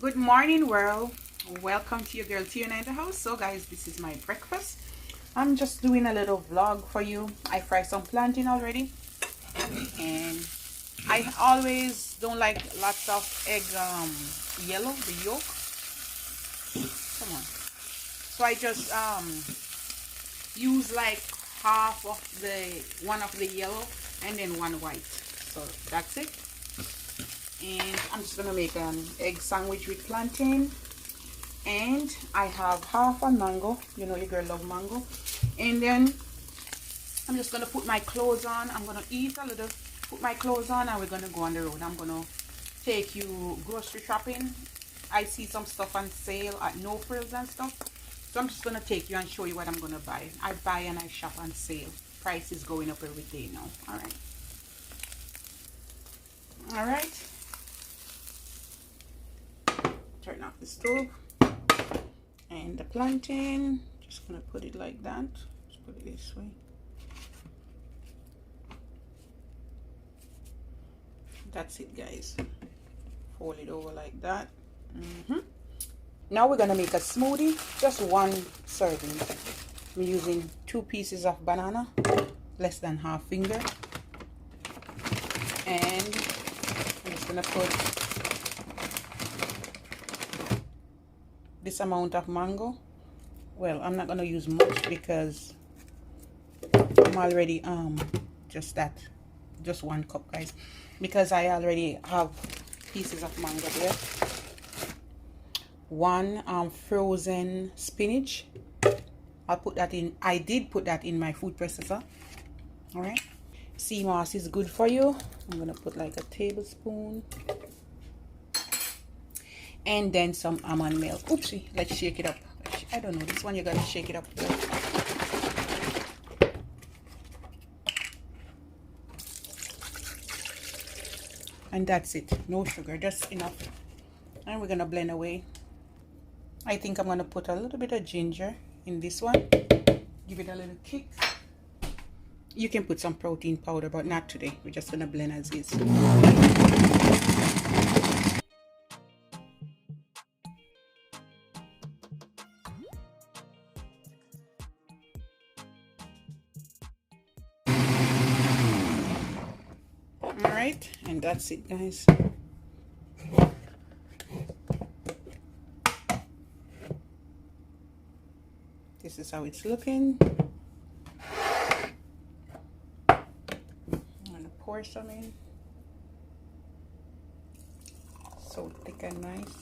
Good morning, world. Welcome to your girl Tiana in the house. So guys, this is my breakfast. I'm just doing a little vlog for you. I fried some plantain already, and I always don't like lots of egg yellow, the yolk. Come on. So I just use like half of the one of the yellow and then one white. So that's it. And I'm just gonna make an egg sandwich with plantain, and I have half a mango. You know your girl love mango. And then I'm just gonna put my clothes on. I'm gonna eat a little, put my clothes on, and we're gonna go on the road. I'm gonna take you grocery shopping. I see some stuff on sale at No Frills and stuff, so I'm just gonna take you and show you what I'm gonna buy. I buy and I shop on sale. Price is going up every day now. All right. Turn off the stove, and the plantain, just gonna put it like that. Just put it this way. That's it, guys. Fold it over like that. Now we're gonna make a smoothie, just one serving. I'm using 2 pieces of banana, less than half finger, and I'm just gonna put this amount of mango. Well, I'm not gonna use much because I'm already just 1 cup, guys, because I already have pieces of mango there. 1 frozen spinach. I'll put that in. I did put that in my food processor. All right. Sea moss is good for you. I'm gonna put like a tablespoon. And then some almond milk. Oopsie, let's shake it up. I don't know, this one you gotta shake it up. And that's it, no sugar, just enough. And we're gonna blend away. I think I'm gonna put a little bit of ginger in this one, give it a little kick. You can put some protein powder, but not today. We're just gonna blend as is. Alright, and that's it, guys. This is how it's looking. I'm gonna pour some in. So thick and nice.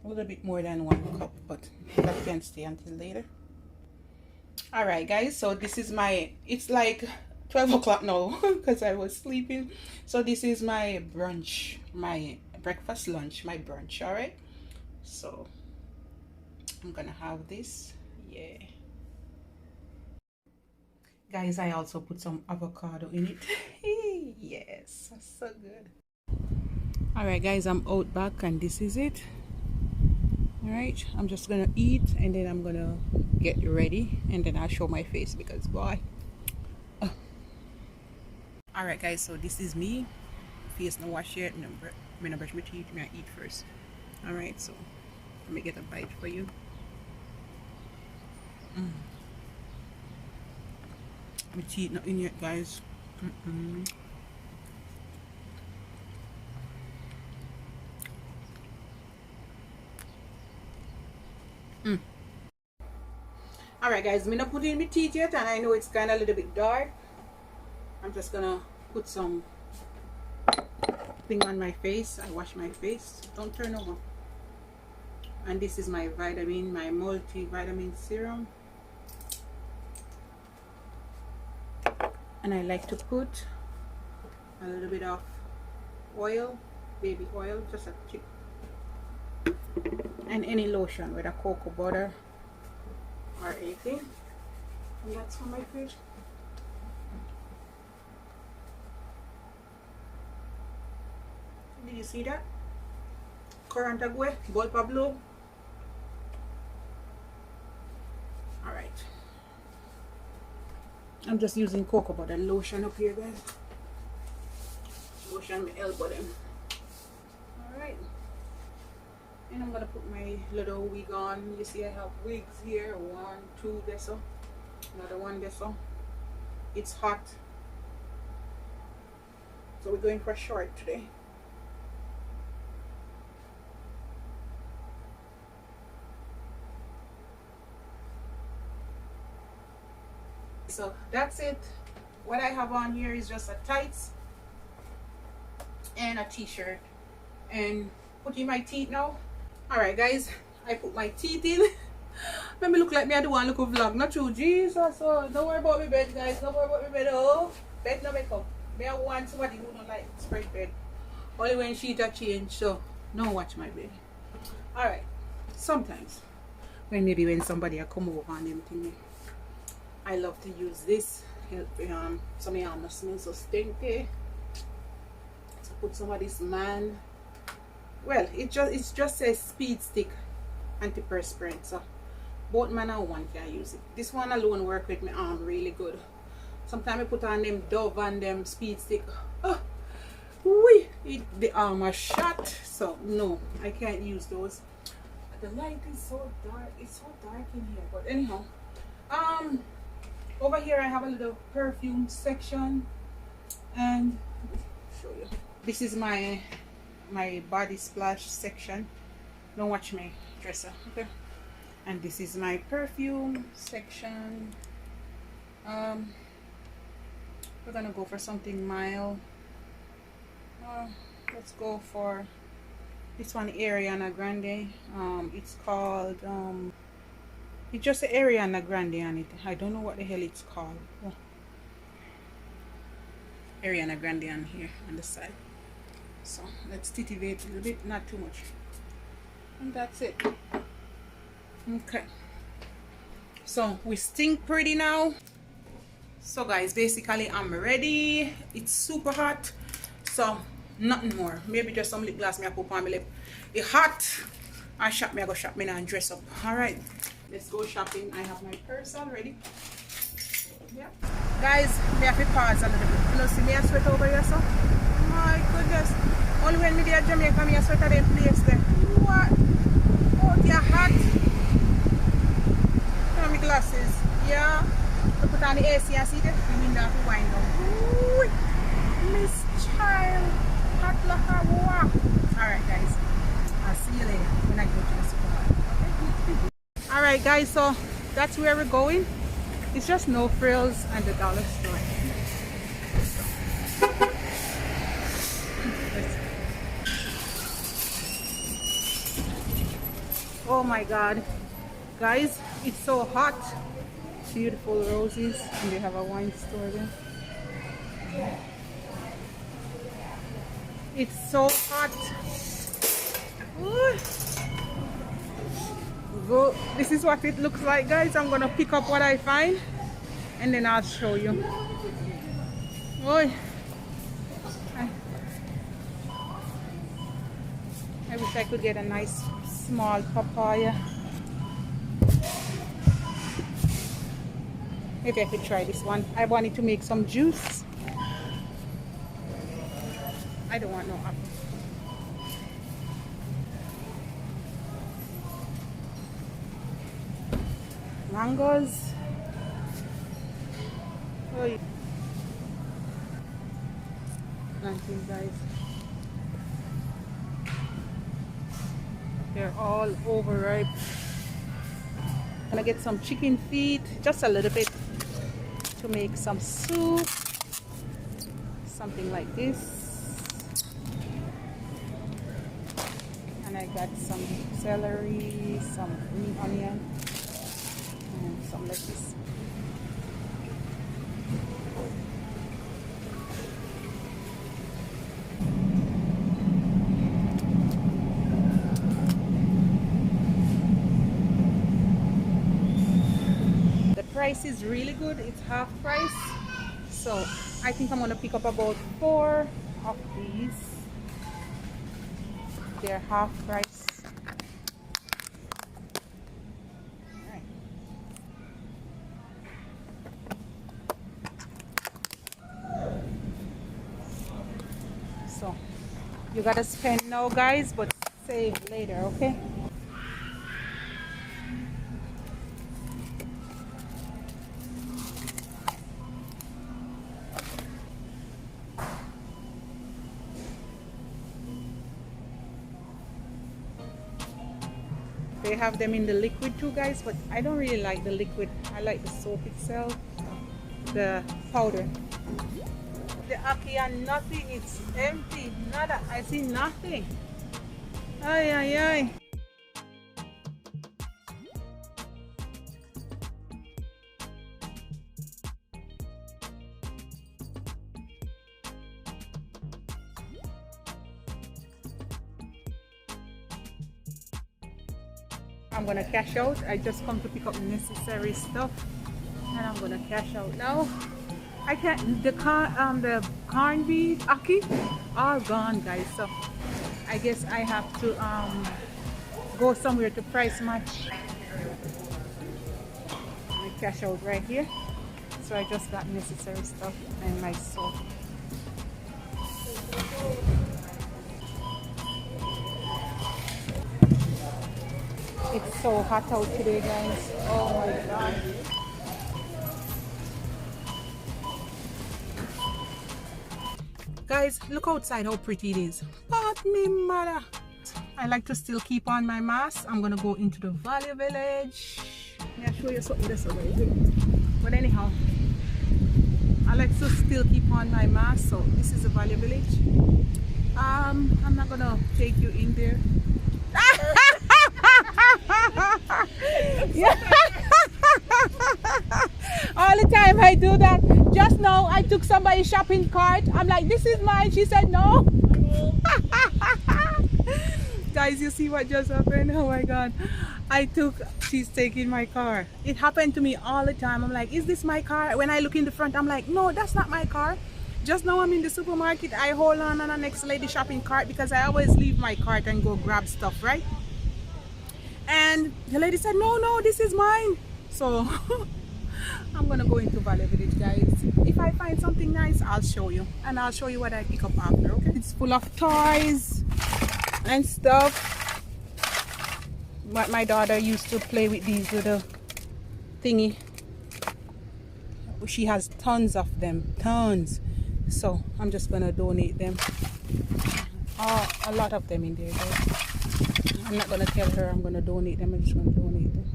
A little bit more than 1 cup, but that can stay until later. All right, guys, so this is my, it's like 12 o'clock now because I was sleeping. So this is my brunch, my breakfast, lunch, my brunch. All right, so I'm gonna have this. Yeah, guys, I also put some avocado in it. Yes, so good. All right, guys, I'm out back and this is it. All right, I'm just gonna eat and then I'm gonna get ready and then I'll show my face because boy. All right, guys, so this is me. Face no wash yet. I'm gonna brush my teeth. I'm gonna eat first. All right, so let me get a bite for you. My teeth not in yet, guys. All right, guys, I'm not putting in my teeth yet, and I know it's kind of a little bit dark. I'm just gonna put some thing on my face. I wash my face. Don't turn over. And this is my vitamin, my multivitamin serum. And I like to put a little bit of oil, baby oil, just a tip. And any lotion, whether cocoa butter or anything. And that's for my face. Did you see that? Current agwe, bulb blue. Alright. I'm just using cocoa butter lotion up here, guys. lotion my elbow them. Alright. And I'm gonna put my little wig on. You see I have wigs here. 1, 2 there so. Another one there so. It's hot. So we're going for a short today. So that's it. What I have on here is just a tights and a t-shirt. And putting my teeth now. Alright guys, I put my teeth in. Let me look like me I do one look vlog. Not true, Jesus. So don't worry about my bed guys. Don't worry about my bed. Oh, bed no make up. Me I want somebody who don't like spread bed. Only when sheet a change. So don't watch my bed. Alright. Sometimes maybe when somebody I come over and everything, I love to use this. Help some of y'all smell so stinky. So put some of this man. Well, it's just a speed stick antiperspirant. So both man and one can use it. This one alone work with my arm really good. Sometimes I put on them Dove and them speed stick. Oh, the arm are shot. So no, I can't use those. The light is so dark. It's so dark in here. But anyhow, over here I have a little perfume section, and show you. This is my body splash section. Don't watch my dresser, okay? And this is my perfume section. We're gonna go for something mild. Let's go for this one, Ariana Grande. It's called it's just Ariana Grande on it. I don't know what the hell it's called. Oh. Ariana Grande on here on the side. So let's titivate a little bit, not too much. And that's it. Okay. So we stink pretty now. So guys, basically I'm ready. It's super hot. So nothing more. Maybe just some lip gloss me I put on my lip. It's hot. I shop me, I go shop me now and dress up. Alright. Let's go shopping. I have my purse already. Yeah. Guys, me have to pause a little bit. You know, see me I sweat over here, so. My goodness. Only when me there Jamaica, me I sweat at them place there. What? Oh, they're hot. Put on my glasses. Yeah. I put on the AC and see the window to wind down. Ooh, Miss Child. Hot like a wow. Alright guys. I'll see you later when I go to the supermarket. Okay? Alright guys, so that's where we're going. It's just No Frills and the dollar store. Oh my god, guys, it's so hot. Beautiful roses, and they have a wine store there. It's so hot. Ooh. So this is what it looks like, guys. I'm gonna pick up what I find and then I'll show you. Oh, I wish I could get a nice small papaya. Maybe I could try this one. I wanted to make some juice. I don't want no apple. Mangoes. Oh, plantain, guys. They're all overripe. I'm gonna get some chicken feet, just a little bit, to make some soup. Something like this. And I got some celery, some green onion, and some lettuce. The price is really good. It's half price. So I think I'm gonna pick up about 4 of these. They're half price. Alright. So you gotta spend now, guys, but save later, okay? They have them in the liquid too, guys, but I don't really like the liquid. I like the soap itself, the powder. The Aki and nothing, it's empty. Nada, I see nothing. Ay, ay, ay. I'm gonna cash out. I just come to pick up necessary stuff, and I'm gonna cash out now. I can't. The corned beef Aki all gone, guys. So I guess I have to go somewhere to price match. I cash out right here. So I just got necessary stuff and my soap. It's so hot out today, guys. Oh my god. Guys, look outside how pretty it is. But me mother. I like to still keep on my mask. I'm gonna go into the Valley Village. I'll show you something this already. But anyhow, I like to still keep on my mask. So this is the Valley Village. I'm not gonna take you in there. All the time I do that. Just now I took somebody's shopping cart. I'm like, this is mine. She said no. Guys, you see what just happened? Oh my god. She's taking my car. It happened to me all the time. I'm like, is this my car? When I look in the front, I'm like, no, that's not my car. Just now I'm in the supermarket. I hold on the next lady's shopping cart because I always leave my cart and go grab stuff, right? And the lady said, no, this is mine. So I'm gonna go into Valley Village, guys. If I find something nice, I'll show you, and I'll show you what I pick up after, okay? It's full of toys and stuff. But my daughter used to play with these little thingy. She has tons of them, tons. So I'm just gonna donate them. A lot of them in there, guys. I'm not gonna tell her I'm gonna donate them. I'm just gonna donate them.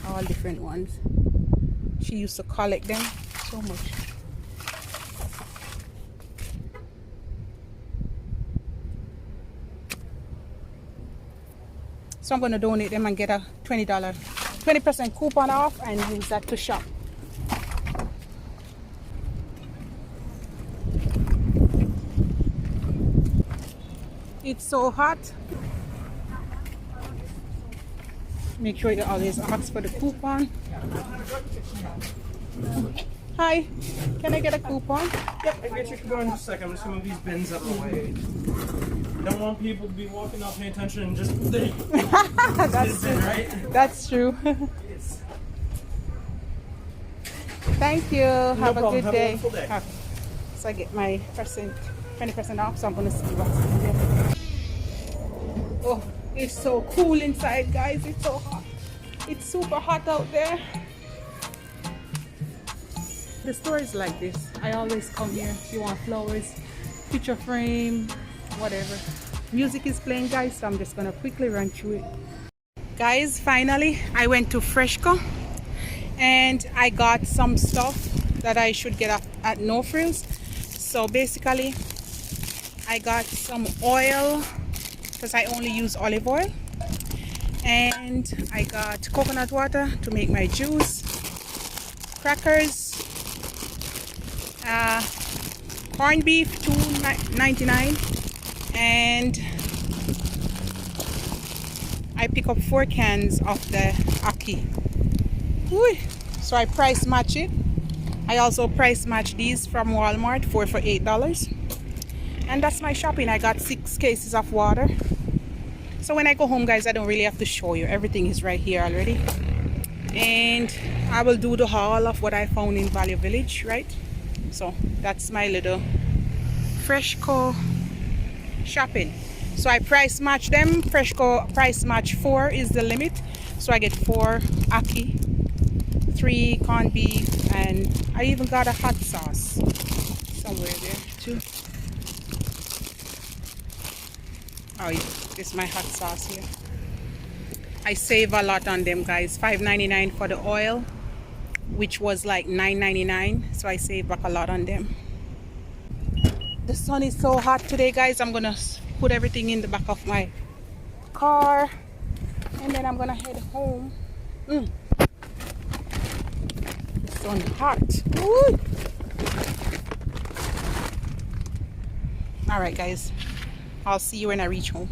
All different ones. She used to collect them so much. So I'm gonna donate them and get a $20% coupon off and use that to shop. It's so hot. Make sure you always ask for the coupon. Hi, can I get a coupon? Yep, I get your coupon in just a second. I'm just gonna move these bins out of the way. Don't want people to be walking, not paying attention, and just That's true. Right? That's true. Yes. Thank you. Have a problem. good Have a day. wonderful day. Okay. So I get my 20% off. So I'm gonna see what's in there. Oh, it's so cool inside, guys. It's so hot. It's super hot out there. The store is like this. I always come here. If you want flowers, picture frame, whatever. Music is playing, guys, so I'm just gonna quickly run through it. Guys, finally I went to Freshco and I got some stuff that I should get at No Frills. So basically I got some oil because I only use olive oil, and I got coconut water to make my juice, crackers, corned beef $2.99, and I pick up 4 cans of the Aki. Woo. So I price match it. I also price match these from Walmart, 4 for $8. And that's my shopping. I got 6 cases of water. So when I go home, guys, I don't really have to show you. Everything is right here already. And I will do the haul of what I found in Valley Village, right? So that's my little Freshco shopping. So I price match them. Freshco price match 4 is the limit. So I get 4 ackee, 3 corned beef, and I even got a hot sauce somewhere there too. Oh yeah, this is my hot sauce here. I save a lot on them, guys. $5.99 for the oil, which was like $9.99. So I save back a lot on them. The sun is so hot today, guys. I'm gonna put everything in the back of my car and then I'm gonna head home. The sun hot. Woo! All right, guys, I'll see you when I reach home.